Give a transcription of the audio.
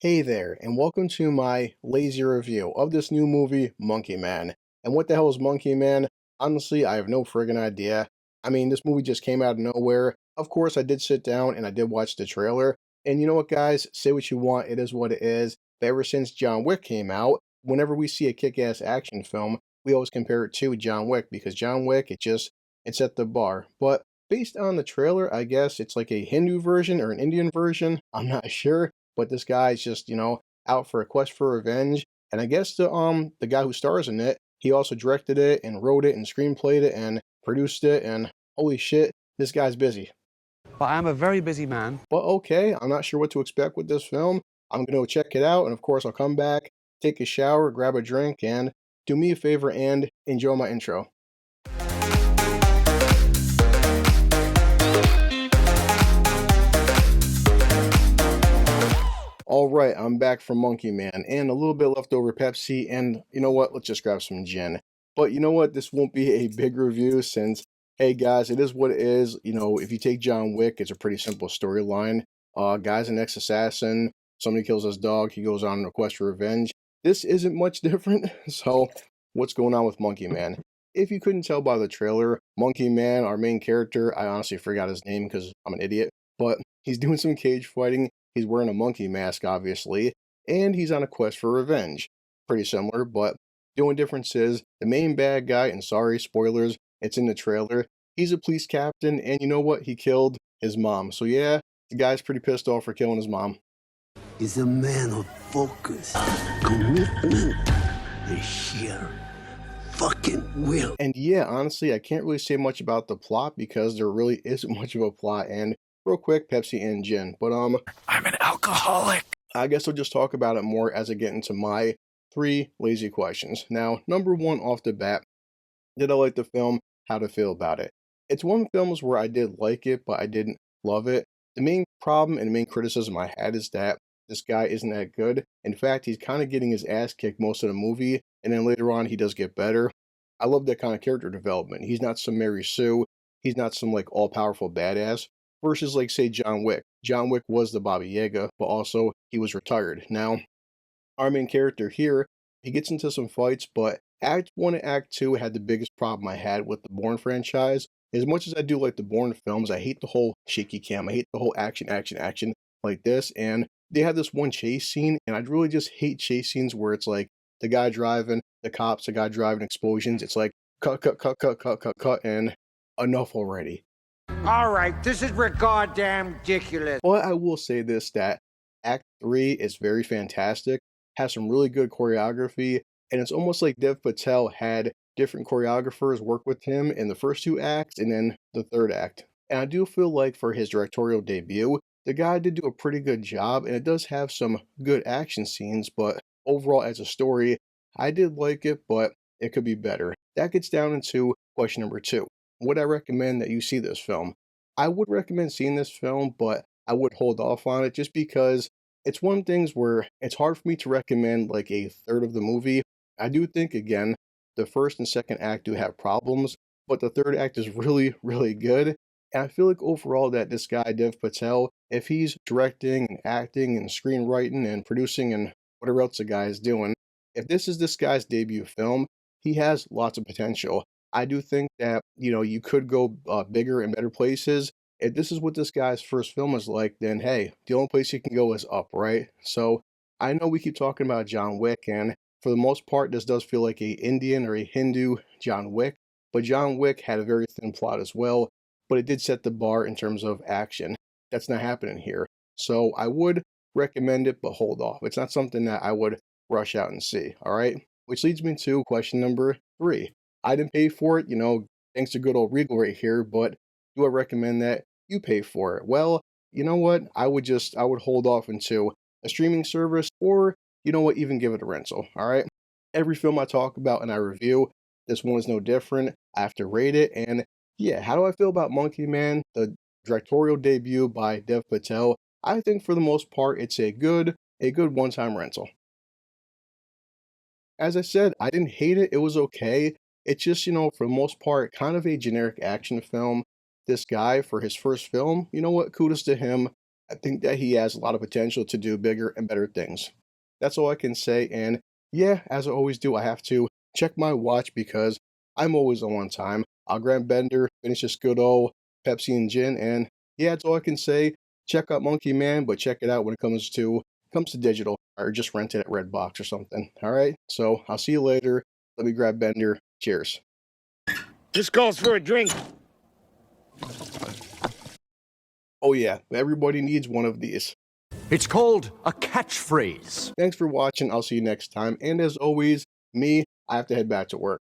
Hey there, and welcome to my lazy review of this new movie, Monkey Man. And what the hell is Monkey Man? Honestly, I have no friggin' idea. I mean, this movie just came out of nowhere. Of course, I did sit down and I did watch the trailer. And you know what, guys? Say what you want, it is what it is. But ever since John Wick came out, whenever we see a kick-ass action film, we always compare it to John Wick because John Wick, it set the bar. But based on the trailer, I guess it's like a Hindu version or an Indian version. I'm not sure, but this guy's just, out for a quest for revenge. And I guess the guy who stars in it, he also directed it and wrote it and screenplayed it and produced it, and holy shit, this guy's busy. But I am a very busy man. But okay, I'm not sure what to expect with this film. I'm gonna go check it out, and of course I'll come back, take a shower, grab a drink, and do me a favor and enjoy my intro. All right, I'm back from Monkey Man and a little bit leftover Pepsi, and you know what? Let's just grab some gin. But you know what? This won't be a big review since, hey guys, it is what it is. If you take John Wick, it's a pretty simple storyline. Guy's an ex-assassin. Somebody kills his dog. He goes on a quest for revenge. This isn't much different. So, what's going on with Monkey Man? If you couldn't tell by the trailer, Monkey Man, our main character, I honestly forgot his name because I'm an idiot, but he's doing some cage fighting. He's wearing a monkey mask, obviously, and he's on a quest for revenge. Pretty similar, but the only difference is the main bad guy, and sorry, spoilers, it's in the trailer, he's a police captain, and you know what? He killed his mom. So yeah, the guy's pretty pissed off for killing his mom. Is a man of focus, commitment, and sheer fucking will. And yeah, honestly, I can't really say much about the plot because there really isn't much of a plot. And real quick, Pepsi and gin. But I'm an alcoholic. I guess I'll just talk about it more as I get into my three lazy questions. Now, number one off the bat, did I like the film? How to feel about it? It's one of the films where I did like it, but I didn't love it. The main problem and the main criticism I had is that this guy isn't that good. In fact, he's kind of getting his ass kicked most of the movie, and then later on he does get better. I love that kind of character development. He's not some Mary Sue. He's not some like all-powerful badass. Versus like say John Wick. John Wick was the Baba Yaga, but also he was retired. Now, our main character here, he gets into some fights, but Act 1 and Act 2 had the biggest problem I had with the Bourne franchise. As much as I do like the Bourne films, I hate the whole shaky cam. I hate the whole action, action, action like this. And they had this one chase scene, and I'd really just hate chase scenes where it's like the guy driving, the cops, the guy driving, explosions. It's like cut, cut, cut, cut, cut, cut, cut, and enough already. All right, this is goddamn ridiculous. But I will say this, that Act 3 is very fantastic, has some really good choreography, and it's almost like Dev Patel had different choreographers work with him in the first two acts and then the third act. And I do feel like for his directorial debut, the guy did do a pretty good job, and it does have some good action scenes, but overall as a story, I did like it, but it could be better. That gets down into question number two. Would I recommend that you see this film? I would recommend seeing this film, but I would hold off on it just because it's one of the things where it's hard for me to recommend like a third of the movie. I do think, again, the first and second act do have problems, but the third act is really, really good. And I feel like overall that this guy, Dev Patel, if he's directing and acting and screenwriting and producing and whatever else the guy is doing, if this is this guy's debut film, he has lots of potential. I do think that, you could go bigger and better places. If this is what this guy's first film is like, then hey, the only place you can go is up, right? So I know we keep talking about John Wick, and for the most part, this does feel like a Indian or a Hindu John Wick, but John Wick had a very thin plot as well, but it did set the bar in terms of action. That's not happening here. So I would recommend it, but hold off. It's not something that I would rush out and see, all right? Which leads me to question number three. I didn't pay for it, thanks to good old Regal right here, but do I recommend that you pay for it? Well, you know what? I would hold off into a streaming service, or you know what, even give it a rental, all right? Every film I talk about and I review, this one is no different. I have to rate it, and yeah, how do I feel about Monkey Man, the directorial debut by Dev Patel? I think for the most part, it's a good one-time rental. As I said, I didn't hate it. It was okay. It's just, for the most part, kind of a generic action film. This guy, for his first film, you know what? Kudos to him. I think that he has a lot of potential to do bigger and better things. That's all I can say, and yeah, as I always do, I have to check my watch because I'm always on time. I'll grab Bender, finish this good old Pepsi and gin, and yeah, that's all I can say. Check out Monkey Man, but check it out when it comes to digital, or just rent it at Redbox or something. All right, so I'll see you later. Let me grab Bender. Cheers. This calls for a drink. Oh yeah, everybody needs one of these. It's called a catchphrase. Thanks for watching. I'll see you next time. And as always, I have to head back to work.